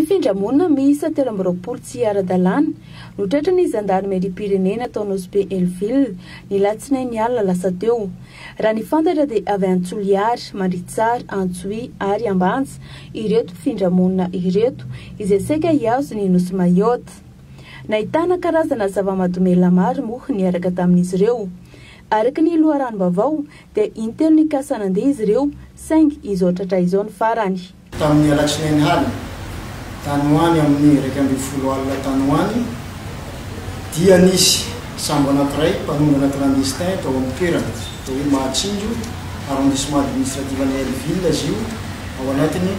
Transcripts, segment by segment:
Fifindramonina miisa 13 tsy ara-dalàna no tratran'ny Zandarmeriam-pirenena tao Nosbe-Elville ny Alatsinainy alina lasa teo. Raha ny fantatra dia avy Antsoliary, Mandritsara, Antsohihy ary Ambanja ireto mpifindra-monina ireto izay saika hiazo ny Nosy Mayotte. Nahitana karazana zava-mahadomela maro moa niaraka tamin'izy ireo. Araka ny loharanom-bavao dia intelo ny kasa nandeha izy ireo saingy izao tratra izao ny farany. Tamin'ny Alatsinainy alina tanoany amin'ny 12 alina tanoany dia nisy sambo anankiray mpanongana clandestin tao amin'ny toerana tao hoe Mahatsinjo arrondissement administratif any Elville izy io ao anatiny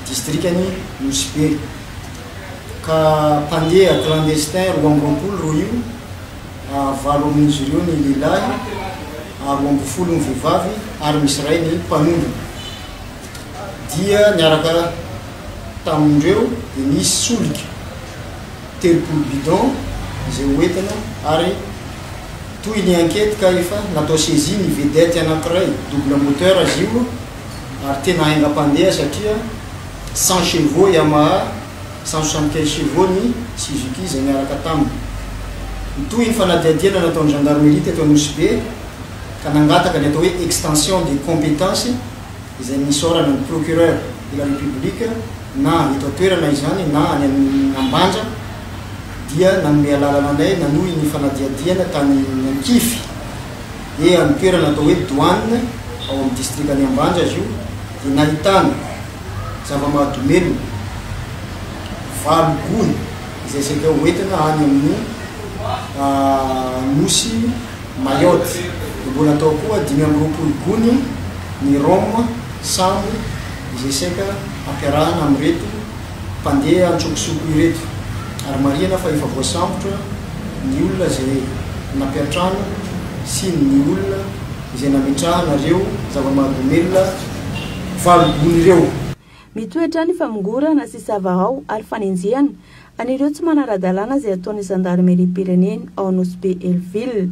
districtany Nosbe. Ka mpandeha clandestin 12 io 9 amin'izy ireo ny lehilahy 12 ny vehivavy ary misy iray ny mpanongana. Dia niaraka tamindreo dia nisy solika 30 bidon izay hoentina ary toy ny ankety ka efa natao saisie ny vedette anankiray double moteur izy io ary tena haingam-pandeha satria 100 chevaux Yamaha 175 chevaux ny Suzuki izay niaraka taminy. Toy ny fanadihadiana nataon'ny gendarmerie teto Nosbe ka nangataka ny atao hoe extension des compétences izay nisorana ny procureur de la République na eto toerana izany na any Ambanja dia nanome lalana anay nanohy ny fanadihadiana tany Ankify e amin'ny toerana atao hoe douane ao amin'ny district any Ambanja izy io dia nahitana zava-mahadomelina 9 gony izay saika hoentina any amin'ny Nosy Mayotte. Mbola atao koa 5 gony ny rhum sambo izay saika ampiarahana amin'ireto mpandeha antsokosoko ireto ary marihana fa efa voasambotra ny olona izay nampiatrano sy ny olona izay nametrahanareo zava-mahadomelina 9 gony ireo. Mitoetra ny famongorana sy savarao ary fanenjehana anireo tsy manara-dalàna izay ataon'ny Zandarmeriam-pirenena ao Nosbe-Elville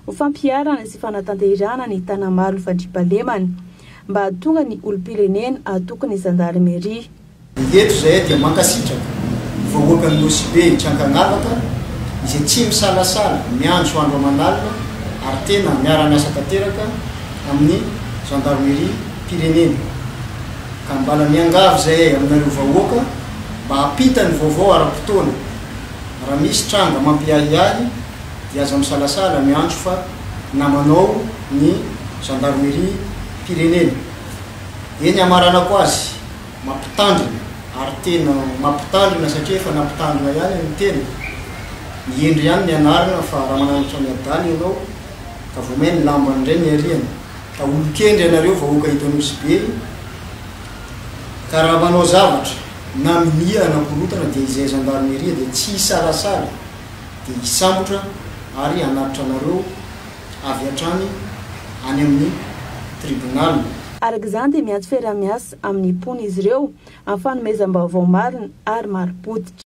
ho fampiarana sy fanatanterahana ny tana maro fandriampahalemana mba hahatonga ny olom-pirenena atokony Zandarmeria. Eto izay dia mankasitraka vahoakan'ny Nosbe Trankanavaka izay tsy misalasala miandro andro aman'alina ary tena miara-miasa tanteraka amin'ny Zandarmeriam-pirenena. Ka mbala miangavy izay aminareo vahoaka mba hampita ny vaovao ara-potoana. Raha misy tranga mampiahiahy dia aza misalasala miandro fa namanao ny Zandarmeriam-pirenena. Eny amaranako azy mampitandrina ary tena mampitandrina satria efa nampitandrina ihany ny tena. Miendry ihany ny anarana fa raha mananatra ny adany ianao ka vomay ny lambany indray ny ariana. Ka olon-kendry ianareo vahoaka hita Nosbe ka raha manao zavatra na minia anakorotana dia izay Zandarmeria dia tsy hisalasala dia hisambotra ary hanatitra anareo avy hatrany any amin'ny tribunal. Araka izany dia miantso fiarah-miasa amin'ny pony izy ireo amin'ny fanomezam-baovao marina ary maro-potitra.